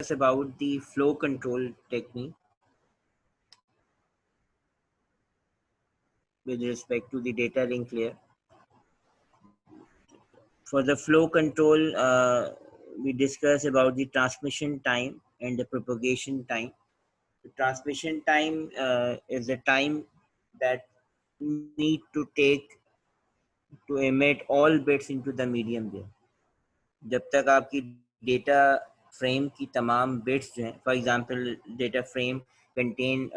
about the flow control technique with respect to the data link layer. For the flow control, we discuss about the transmission time and the propagation time. The transmission time is the time that need to take to emit all bits into the medium layer. जब तक आपकी data frame की तमाम bits जो हैं, for example data frame contain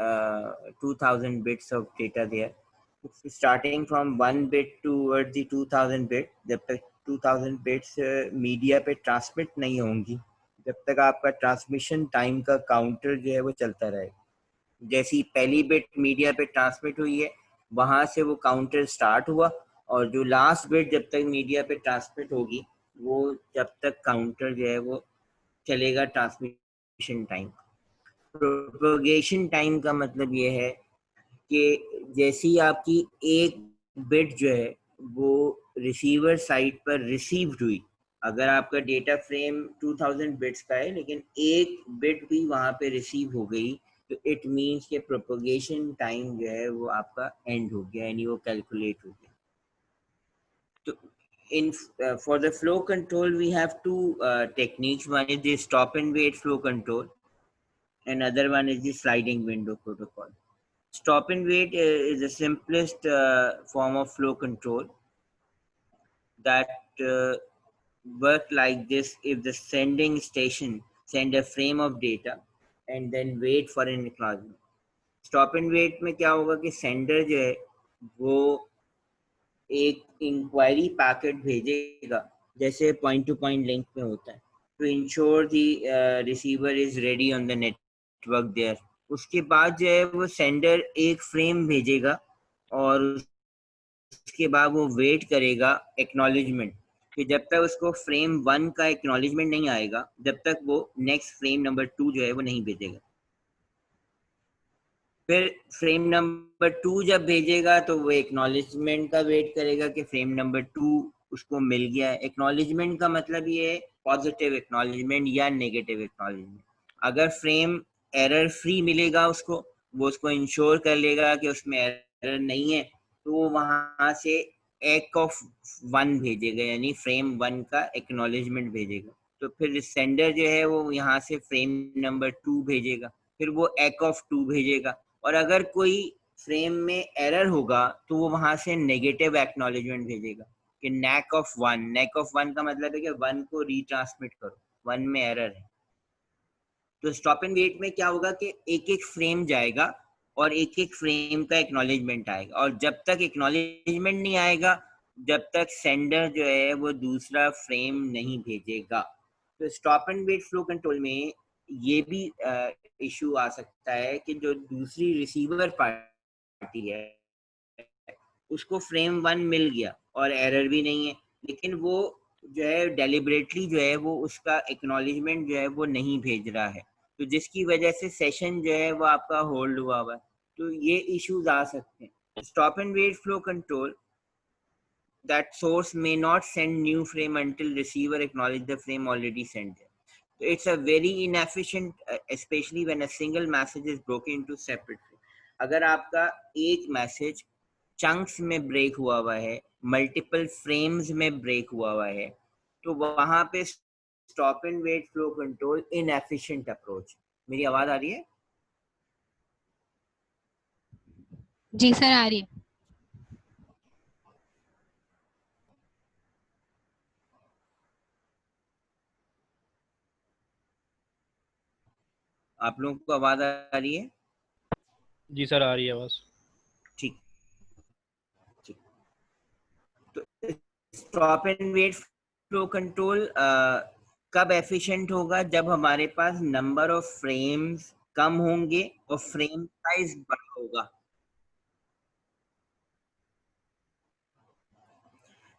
2000 bits of data there. Starting from 1 bit towards the 2000 bit, जब तक 2000 bits media पे ट्रांसमिट नहीं होंगी, जब तक आपका ट्रांसमिशन टाइम का काउंटर जो है वो चलता रहेगा. जैसी पहली बिट मीडिया पे ट्रांसमिट हुई है, वहां से वो काउंटर स्टार्ट हुआ, और जो लास्ट बिट जब तक मीडिया पे ट्रांसमिट होगी, वो जब तक काउंटर जो है वो चलेगा ट्रांसमिशन टाइम. प्रोपगेशन टाइम का मतलब ये है कि जैसी आपकी एक बिट जो है वो रिसीवर साइड पर रिसीव्ड हुई, अगर आपका डेटा फ्रेम 2000 बिट्स का है लेकिन एक बिट भी वहां पे रिसीव हो गई, तो इट मीन्स के प्रोपगेशन टाइम जो है वो आपका एंड हो गया, यानी वो कैलकुलेट हो गया. तो in for the flow control we have two techniques. One is the stop and wait flow control, and other one is the sliding window protocol. Stop and wait is the simplest form of flow control that work like this. If the sending station send a frame of data and then wait for an acknowledgement. Stop and wait में क्या होगा कि sender जो है वो एक inquiry packet भेजेगा, जैसे पॉइंट टू पॉइंट लिंक में होता है, to ensure the receiver is ready on the network there. उसके बाद जो है वो सेंडर एक फ्रेम भेजेगा और उसके बाद वो वेट करेगा एक्नॉलेजमेंट, कि जब तक उसको फ्रेम 1 का एक्नॉलेजमेंट नहीं आएगा, जब तक वो नेक्स्ट फ्रेम नंबर 2 जो है वो नहीं भेजेगा. फिर फ्रेम नंबर 2 जब भेजेगा तो वो एक्नॉलेजमेंट का वेट करेगा कि फ्रेम नंबर 2 उसको मिल गया है. एक्नॉलेजमेंट का मतलब ये है पॉजिटिव एक्नॉलेजमेंट या नेगेटिव एक्नॉलेजमेंट. अगर फ्रेम एरर फ्री मिलेगा उसको, वो उसको इंश्योर कर लेगा कि उसमें एरर नहीं है, तो वो वहां से एक ऑफ 1 भेजेगा, यानी फ्रेम 1 का एक्नॉलेजमेंट भेजेगा. तो फिर सेंडर जो है वो यहाँ से फ्रेम नंबर 2 भेजेगा, फिर वो एक ऑफ 2 भेजेगा, और अगर कोई फ्रेम में एरर होगा तो वो वहां से नेगेटिव एक्नॉलेजमेंट भेजेगा कि नैक ऑफ 1. नैक ऑफ 1 का मतलब है कि 1 को रीट्रांसमिट करो, 1 में एरर है. तो स्टॉप एंड वेट में क्या होगा कि एक एक फ्रेम जाएगा और एक एक फ्रेम का एक्नॉलेजमेंट आएगा, और जब तक एक्नॉलेजमेंट नहीं आएगा, जब तक सेंडर जो है वो दूसरा फ्रेम नहीं भेजेगा. तो stop and wait flow control में ये भी इशू आ सकता है कि जो दूसरी रिसीवर पार्टी है उसको फ्रेम 1 मिल गया और एरर भी नहीं है, लेकिन वो जो है डेलिबरेटली जो है वो उसका एक्नॉलेजमेंट जो है वो नहीं भेज रहा है, तो जिसकी वजह से सेशन जो है वो आपका होल्ड हुआ हुआ है. तो ये इश्यूज आ सकते हैं. Stop and wait flow control, that source may not send new frame until receiver acknowledge the frame already sent there. So it's a very inefficient, especially when a single message is broken into separate frame. अगर आपका एक message chunks में break हुआ है, multiple frames में break हुआ है, तो वहां पे stop and wait flow control inefficient approach. मेरी आवाज आ रही है? जी सर, आ रही है. आप लोगों को आवाज आ रही है? जी सर, आ रही है आवाज. ठीक. तो stop and wait flow control कब एफिशिएंट होगा? जब हमारे पास नंबर ऑफ फ्रेम्स कम होंगे और फ्रेम साइज बड़ा होगा.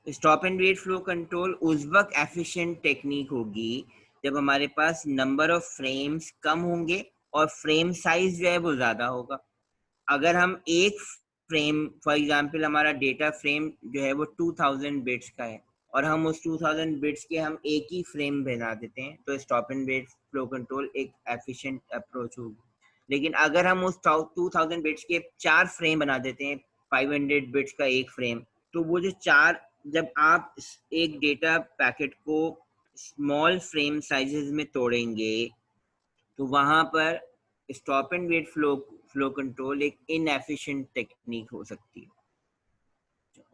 Stop and wait flow control उस वक्त एफिशिएंट टेक्निक होगी जब हमारे पास नंबर ऑफ फ्रेम्स कम होंगे और फ्रेम साइज जो है वो ज्यादा होगा. अगर हम एक फ्रेम, फॉर एग्जांपल हमारा डेटा फ्रेम जो है वो 2000 बिट्स का है और हम उस 2000 बिट्स के हम एक ही फ्रेम बना देते हैं, तो stop and wait flow control एक एफिशिएंट अप्रोच होगी। लेकिन अगर हम उस 2000 बिट्स के 4 फ्रेम बना देते हैं, 500 बिट्स का एक फ्रेम, तो वो जो 4, जब आप एक डेटा पैकेट को स्मॉल फ्रेम साइजेस में तोड़ेंगे, तो वहां पर stop and wait flow control एक इनएफिशिएंट टेक्निक हो सकती है।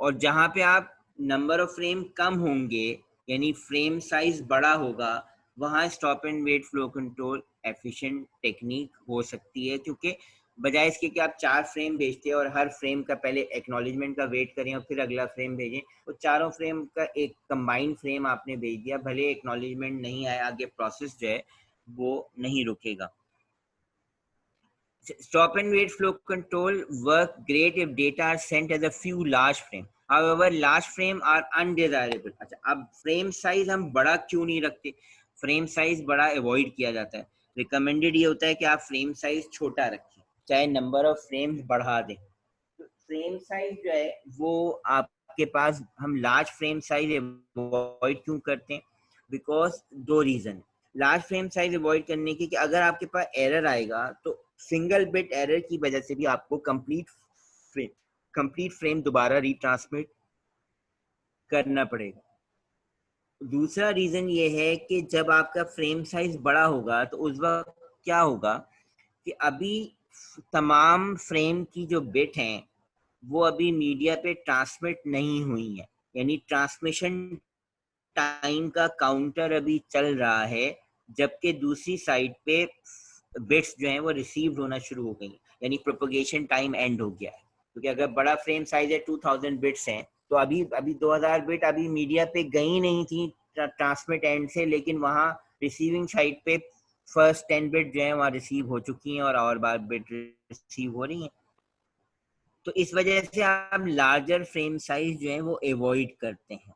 और जहां पे आप नंबर ऑफ फ्रेम कम होंगे, यानी फ्रेम साइज बड़ा होगा, वहां stop and wait flow control efficient technique हो सकती है, क्योंकि बजाय इसके कि आप 4 फ्रेम भेजते हैं और हर फ्रेम का पहले एक्नॉलेजमेंट का वेट करें और फिर अगला फ्रेम भेजें, तो चारों फ्रेम का एक कंबाइंड फ्रेम आपने भेज दिया, भले एक्नॉलेजमेंट नहीं आया, आगे प्रोसेस जो है वो नहीं रुकेगा। Stop and wait flow control work great if data are sent as a few large frame. However, large frame are undesirable. अच्छा, अब फ्रेम साइज हम बड़ा क्यों नहीं रखते? फ्रेम साइज बड़ा अवॉइड किया जाता है। रिकमेंडेड ये होता है कि आप फ्रेम साइज छोटा रखें, चाहे नंबर ऑफ फ्रेम्स बढ़ा दें। तो फ्रेम साइज जो है वो आपके पास, हम लार्ज फ्रेम साइज अवॉइड क्यों करते हैं? Because 2 reason. Large frame size avoid करने की कि अगर आपके पास एरर आएगा तो सिंगल बिट एरर की वजह से भी आपको कंप्लीट फ्रेम दोबारा रिट्रांसमिट करना पड़ेगा। दूसरा रीजन ये है कि जब आपका फ्रेम साइज बड़ा होगा तो उस वक्त क्या होगा कि अभी तमाम फ्रेम की जो बिट हैं वो अभी मीडिया पे ट्रांसमिट नहीं हुई है, यानी ट्रांसमिशन टाइम का काउंटर अभी चल रहा है, जबकि दूसरी साइड पे बिट्स जो हैं वो रिसीव होना शुरू हो गई, यानी प्रोपगेशन टाइम एंड हो गया है। क्योंकि अगर बड़ा फ्रेम साइज है 2000 बिट्स हैं, तो अभी 2000 बिट अभी मीडिया पे गई नहीं थी ट्रांसमिट एंड से, लेकिन वहाँ रिसीविंग साइड पे फर्स्ट 10 बिट जो है वहाँ रिसीव हो चुकी हैं और बार बिट रिसीव हो रही हैं। तो इस वजह से आप लार्जर फ्रेम साइज जो है वो अवॉइड करते हैं।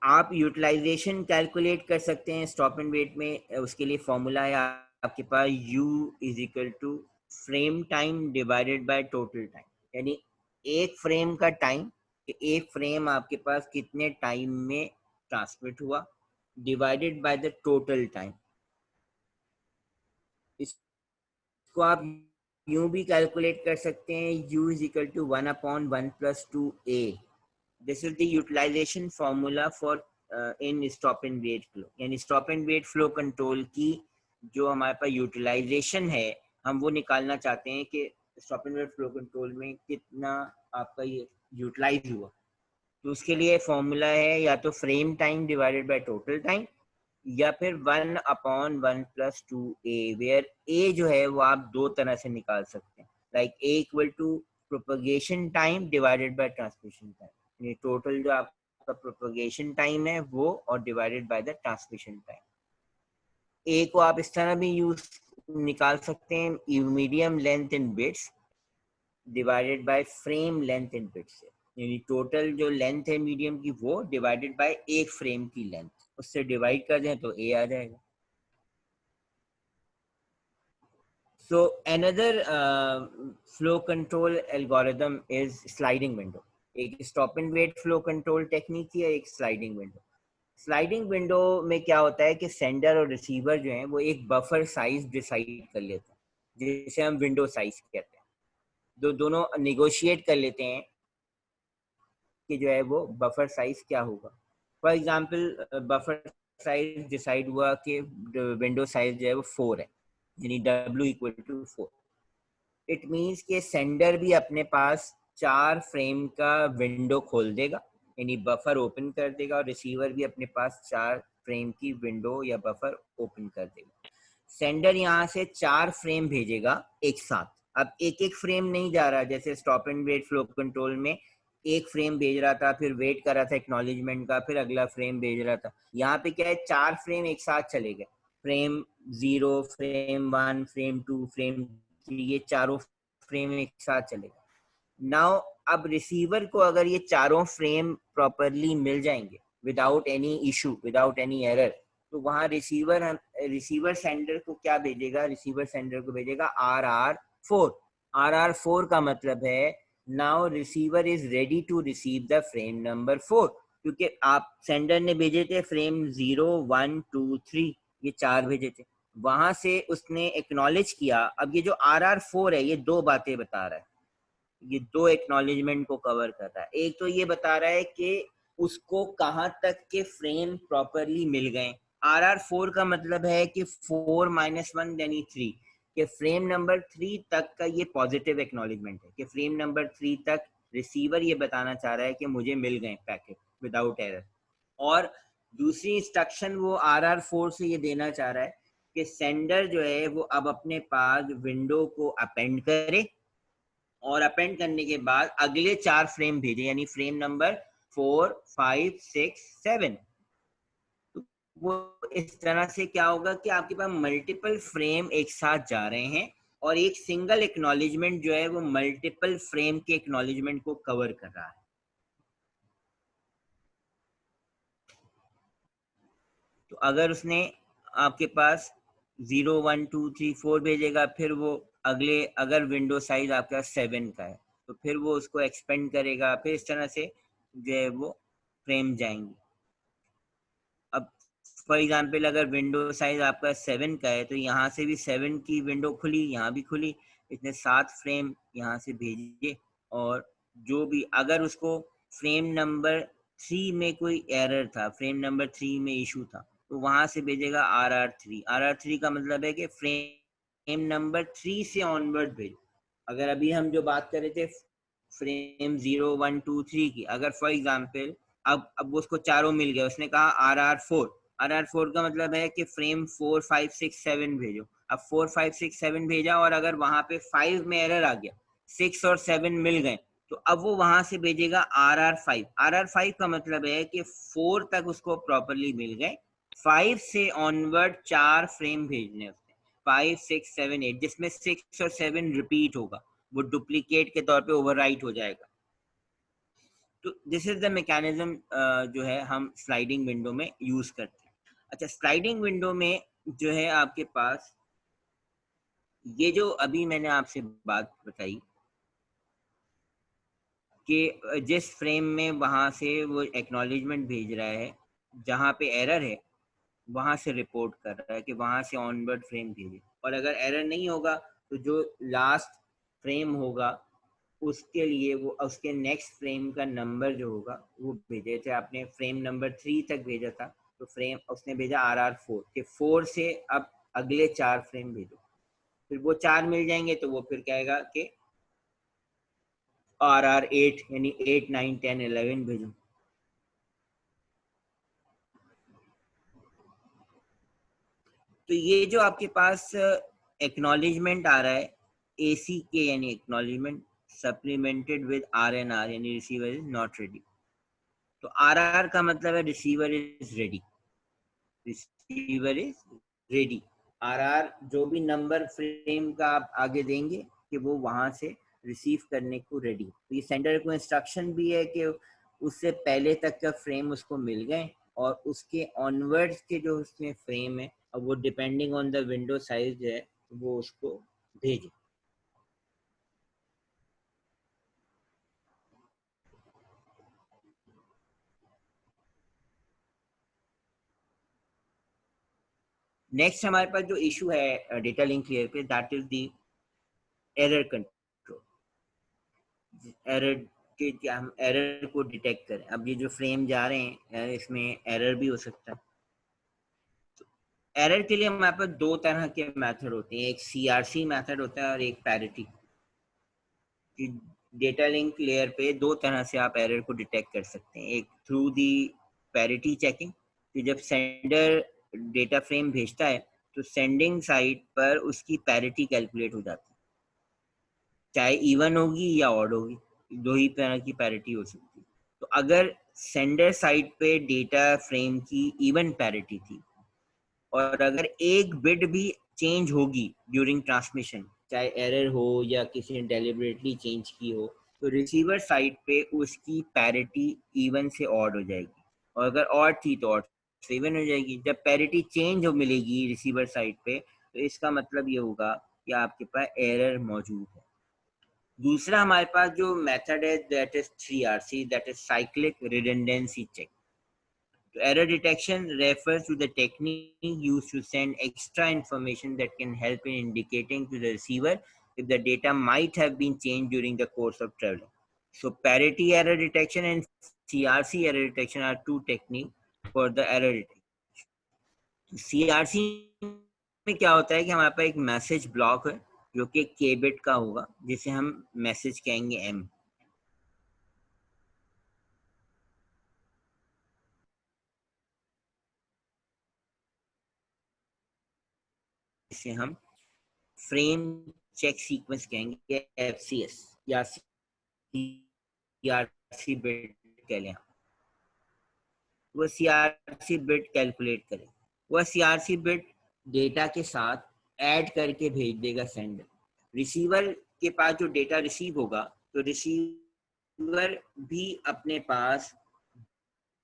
आप यूटिलाइजेशन कैलकुलेट कर सकते हैं स्टॉप एंड वेट में, उसके लिए फॉर्मूला है आपके पास U is equal to frame time divided by total time, यानी एक फ्रेम का टाइम, एक फ्रेम आपके पास कितने टाइम में ट्रांसमिट हुआ, divided by the total time. इसको आप यूं भी कैलकुलेट कर सकते हैं, U is equal to 1/1 + 2a। This is the utilization formula for in stop and wait flow, यानी stop and wait flow control की जो हमारे पास यूटिलाइजेशन है, हम वो निकालना चाहते हैं कि stop and wait flow control में कितना आपका ये यूटिलाइज हुआ। तो उसके लिए फॉर्मूला है या तो frame time divided by total time, या फिर 1/1 + 2a, वेयर a जो है वो आप दो तरह से निकाल सकते हैं, like a equal to propagation time divided by transmission time, ये टोटल जो आपका प्रोपगेशन टाइम है वो, और divided by the transmission time. A को आप इस तरह भी यूज निकाल सकते हैं, medium length in bits divided by frame length in bits, यानी टोटल जो लेंथ है मीडियम की वो डिवाइडेड बाय एक फ्रेम की लेंथ, उससे डिवाइड कर दें तो ए आ जाएगा। So another flow control algorithm is sliding window. एक stop and wait flow control technique है, एक स्लाइडिंग विंडो। स्लाइडिंग विंडो में क्या होता है कि सेंडर और रिसीवर जो है वो एक बफर साइज डिसाइड कर लेते हैं, जिसे हम विंडो साइज कहते हैं। दोनों निगोशिएट कर लेते हैं कि जो है वो बफर साइज क्या होगा। For example buffer size decide हुआ कि विंडो साइज जो है वो 4 है, यानी W = 4। इट मीन्स के सेंडर भी अपने पास 4 फ्रेम का विंडो खोल देगा, यानी बफर ओपन कर देगा, और रिसीवर भी अपने पास 4 फ्रेम की विंडो या बफर ओपन कर देगा। सेंडर यहाँ से 4 फ्रेम भेजेगा एक साथ। अब एक एक फ्रेम नहीं जा रहा, जैसे stop and wait flow control में एक फ्रेम भेज रहा था, फिर वेट कर रहा था एक्नॉलेजमेंट का, फिर अगला फ्रेम भेज रहा था। यहाँ पे क्या है, 4 फ्रेम एक साथ चले गए, फ्रेम 0, फ्रेम 1, फ्रेम 2, फ्रेम 3, ये चारों फ्रेम एक साथ चलेगा। नाउ अब रिसीवर को अगर ये चारों फ्रेम प्रॉपरली मिल जाएंगे without any issue, without any error, तो वहां रिसीवर सेंडर को क्या भेजेगा, रिसीवर सेंडर को भेजेगा RR4। RR4 का मतलब है now receiver is ready to receive the frame number 4, क्योंकि आप सेंडर ने भेजे थे फ्रेम 0 1 2 3, ये 4 भेजे थे, वहां से उसने एक्नॉलेज किया। अब ये जो RR4 है ये दो बातें बता रहा है, ये दो एक्नॉलेजमेंट को कवर कर रहा है। एक तो ये बता रहा है कि उसको कहाँ तक के फ्रेम प्रॉपरली मिल गए। RR4 का मतलब है कि 4 - 1 यानी 3, कि फ्रेम नंबर 3 तक का ये पॉजिटिव एक्नॉलेजमेंट है, कि फ्रेम नंबर 3 तक रिसीवर ये बताना चाह रहा है कि मुझे मिल गए पैकेट विदाउट एरर। और दूसरी इंस्ट्रक्शन वो RR4 से ये देना चाह रहा है कि सेंडर जो है वो अब अपने पास विंडो को अपेंड करे, और अपेंड करने के बाद अगले 4 फ्रेम भेजे, यानी फ्रेम नंबर 4 5 6 7। तो वो इस तरह से क्या होगा कि आपके पास मल्टीपल फ्रेम एक साथ जा रहे हैं, और एक सिंगल एक्नॉलेजमेंट जो है वो मल्टीपल फ्रेम के एक्नॉलेजमेंट को कवर कर रहा है। तो अगर उसने आपके पास 0 1 2 3 4 भेजेगा, फिर वो अगले, अगर विंडो साइज आपका 7 का है तो फिर वो उसको एक्सपेंड करेगा, फिर इस तरह से जो है वो फ्रेम जाएंगे। अब फॉर एग्जांपल अगर विंडो साइज आपका 7 का है तो यहाँ से भी 7 की विंडो खुली, यहाँ भी खुली, इसने 7 फ्रेम यहाँ से भेजे। और जो भी अगर उसको फ्रेम नंबर 3 में कोई एरर था, फ्रेम नंबर 3 में इशू था, तो वहां से भेजेगा RR3। RR3 का मतलब है कि फ्रेम नंबर 3 से ऑनवर्ड भेजो। अगर अभी हम जो बात कर रहे थे फ्रेम 0 1 2 3 की, अगर फॉर एग्जांपल अब उसको चारों मिल गया, उसने कहा RR4, RR4 का मतलब है कि फ्रेम 4 5 6 7 भेजो। अब 4 5 6 7 भेजा, और अगर वहां पे 5 में एरर आ गया, 6 और 7 मिल गए, तो अब वो वहां से भेजेगा RR5। RR5 का मतलब है कि 4 तक उसको प्रॉपरली मिल गए, 5 से ऑनवर्ड 4 फ्रेम भेजने उसने, 5 6 7 8, जिसमें 6 और 7 रिपीट होगा, वो डुप्लीकेट के तौर पे ओवरराइट हो जाएगा। तो दिस इज द मैकेनिज्म जो है हम स्लाइडिंग विंडो में यूज करते हैं। अच्छा, स्लाइडिंग विंडो में जो है आपके पास ये जो अभी मैंने आपसे बात बताई कि जिस फ्रेम में वहां से वो एक्नॉलेजमेंट भेज रहा है, जहां पे एरर है वहां से रिपोर्ट कर रहा है कि वहां से ऑनवर्ड फ्रेम भेजे, और अगर एरर नहीं होगा तो जो लास्ट फ्रेम होगा उसके लिए वो उसके नेक्स्ट फ्रेम का नंबर जो होगा वो भेजे। जैसे आपने फ्रेम नंबर 3 तक भेजा था, तो फ्रेम उसने भेजा RR4 के 4 से अब अगले 4 फ्रेम भेजो, फिर वो 4 मिल जाएंगे तो वो फिर कहेगा कि RR8 यानी 8 9 10 11 भेजो। तो ये जो आपके पास एक्नॉलेजमेंट आ रहा है ACK यानी एक्नॉलेजमेंट सप्लीमेंटेड विद RNR यानी रिसीवर इज नॉट रेडी। तो RR का मतलब है receiver is ready, receiver is ready. RR जो भी नंबर फ्रेम का आप आगे देंगे कि वो वहां से रिसीव करने को रेडी। तो ये सेंडर को इंस्ट्रक्शन भी है कि उससे पहले तक का फ्रेम उसको मिल गए, और उसके ऑनवर्ड्स के जो उसमें फ्रेम है, अब वो depending on the window size है वो उसको भेजे। नेक्स्ट हमारे पास जो इशू है डेटा लिंक लेयर पे, that is the error control. Error के क्या हम एरर को डिटेक्ट करें। अब ये जो फ्रेम जा रहे हैं इसमें एरर भी हो सकता है। एरर के लिए हमारे पास दो तरह के मेथड होते हैं, एक CRC मेथड होता है और एक पैरिटी। डेटा लिंक लेयर पे दो तरह से आप एरर को डिटेक्ट कर सकते हैं, एक थ्रू दी पैरिटी चेकिंग, कि जब सेंडर डेटा फ्रेम भेजता है तो सेंडिंग साइड पर उसकी पैरिटी कैलकुलेट हो जाती है, चाहे इवन होगी या ऑड होगी, दो ही तरह की पैरिटी हो सकती है। तो अगर सेंडर साइड पे डेटा फ्रेम की इवन पैरिटी थी, और अगर एक बिट भी चेंज होगी ड्यूरिंग ट्रांसमिशन, चाहे एरर हो या किसी ने डेलिबरेटली चेंज की हो, तो रिसीवर साइड पे उसकी पैरिटी इवन से ऑड हो जाएगी, और अगर ऑड थी तो ऑड से इवन हो जाएगी। जब पैरिटी चेंज हो मिलेगी रिसीवर साइड पे, तो इसका मतलब ये होगा कि आपके पास एरर मौजूद है। दूसरा हमारे पास जो मेथड है that is 3RC, that is cyclic redundancy check. Error detection refers to the technique used to send extra information that can help in indicating to the receiver if the data might have been changed during the course of traveling. So parity error detection and CRC error detection are two techniques for the error detection. CRC में क्या होता है कि हमारे पास एक message block है जो कि k बिट का होगा, जिसे हम मैसेज कहेंगे M. इसे हम फ्रेम चेक सीक्वेंस कहेंगे, FCS या CRC बिट कह लें. वो CRC बिट कैलकुलेट करे, वह CRC बिट डेटा के साथ ऐड करके भेज देगा सेंडर. रिसीवर के पास जो डेटा रिसीव होगा, तो रिसीवर भी अपने पास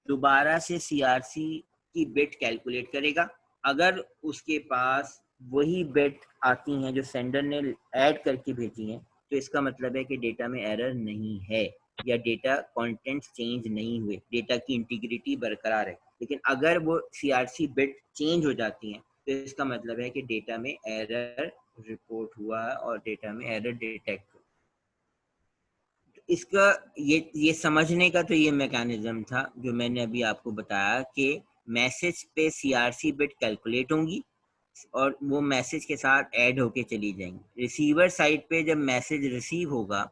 दोबारा से CRC की बिट कैलकुलेट करेगा. अगर उसके पास वही बिट आती हैं जो सेंडर ने ऐड करके भेजी हैं, तो इसका मतलब है कि डेटा में एरर नहीं है या डेटा कंटेंट्स चेंज नहीं हुए, डेटा की इंटीग्रिटी बरकरार है. लेकिन अगर वो CRC बिट चेंज हो जाती हैं, तो इसका मतलब है कि डेटा में एरर रिपोर्ट हुआ है और डेटा में एरर डिटेक्ट हुआ. इसका ये समझने का तो ये मैकेनिज्म था जो मैंने अभी आपको बताया कि मैसेज पे CRC बिट कैलकुलेट होंगी और वो मैसेज के साथ ऐड होके चली जाएंगी. रिसीवर साइड पे जब मैसेज रिसीव होगा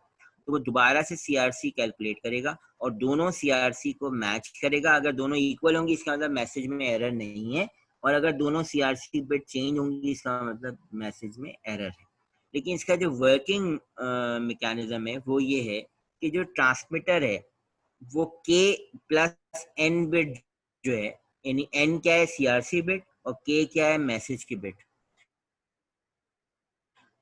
तो वो दोबारा से CRC कैलकुलेट करेगा और दोनों CRC को मैच करेगा. अगर दोनों इक्वल होंगी इसका मतलब मैसेज में एरर नहीं है, और अगर दोनों CRC बिट चेंज होंगी इसका मतलब मैसेज में एरर है. लेकिन इसका जो वर्किंग मैकेनिज्म है वो ये है कि जो ट्रांसमीटर है वो k प्लस n बिट जो है, यानी n क्या है CRC बिट और k क्या है मैसेज की बिट.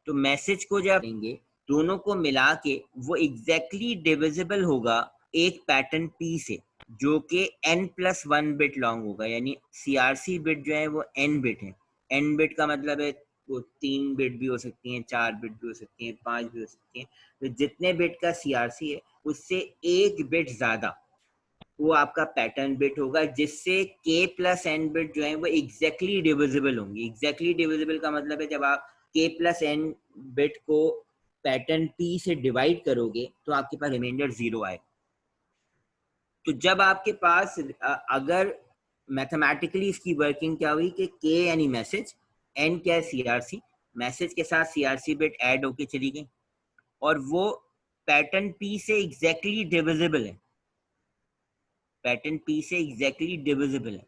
तो मैसेज को जब देंगे दोनों को मिला के वो एग्जैक्टली डिविजिबल होगा एक पैटर्न p से जो कि n+1 बिट लॉन्ग होगा. यानी CRC बिट जो है वो n बिट है. n बिट का मतलब है वो 3 बिट भी हो सकती हैं, 4 बिट भी हो सकती हैं, 5 भी हो सकती हैं. तो जितने बिट का CRC है उससे एक बिट ज्यादा वो आपका पैटर्न बिट होगा, जिससे k प्लस n बिट जो है वो एग्जैक्टली डिविजिबल होंगी. एग्जैक्टली डिविजिबल का मतलब है जब आप k प्लस n बिट को पैटर्न p से डिवाइड करोगे तो आपके पास रिमाइंडर 0 आए. तो जब आपके पास अगर मैथमेटिकली इसकी वर्किंग क्या हुई कि k यानी मैसेज, n क्या है CRC, मैसेज के साथ CRC बिट ऐड होके चली गई और वो पैटर्न p से एग्जैक्टली डिविजिबल है. पैटर्न p से एग्जैक्टली डिविजिबल है.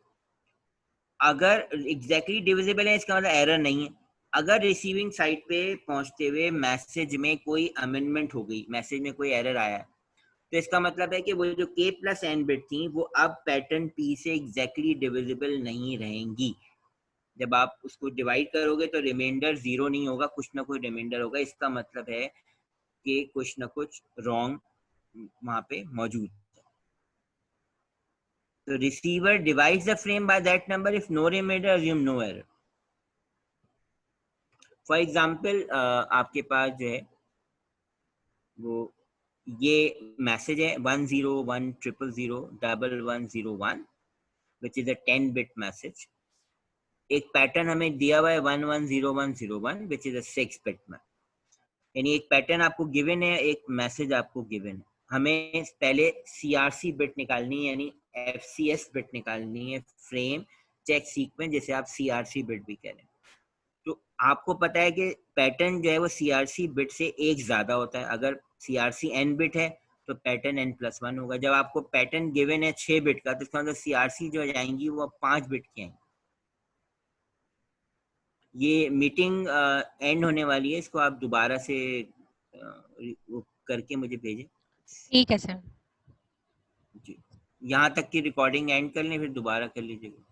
अगर एग्जैक्टली डिविजिबल है इसका मतलब एरर नहीं है. अगर रिसीविंग साइड पे पहुंचते हुए मैसेज में कोई अमेंडमेंट हो गई, मैसेज में कोई एरर आया है, तो इसका मतलब है कि वो जो k प्लस n बिट थी वो अब पैटर्न p से एग्जैक्टली डिविजिबल नहीं रहेंगी. जब आप उसको डिवाइड करोगे तो रिमाइंडर 0 नहीं होगा, कुछ ना कुछ रिमाइंडर होगा. इसका मतलब है कि कुछ ना कुछ रॉन्ग वहां पे मौजूद. तो receiver divides the frame by that number if no reminder assume no error. For example आपके पास जो है वो ये मैसेज है 10100001101 which is a 10 bit message. एक पैटर्न हमें दिया हुआ है 110101 which is a 6 bit message. यानी एक पैटर्न आपको गिवन है, एक मैसेज आपको गिवन है. हमें पहले CRC बिट निकालनी है यानी FCS बिट निकालनी है, फ्रेम चेक सीक्वेंस, जैसे आप CRC बिट भी कह रहे हैं. तो आपको पता है कि पैटर्न जो है वो CRC बिट से एक ज्यादा होता है. अगर CRC n बिट है तो पैटर्न n+1 होगा. जब आपको पैटर्न गिवन है 6 बिट का तो इसका मतलब CRC जो जाएंगी वो 5 बिट की आएंगी. ये मीटिंग एंड होने वाली है, इसको आप दोबारा से वो करके मुझे भेजें. ठीक है सर. जी, यहाँ तक की रिकॉर्डिंग एंड कर लें फिर दोबारा कर लीजिएगा.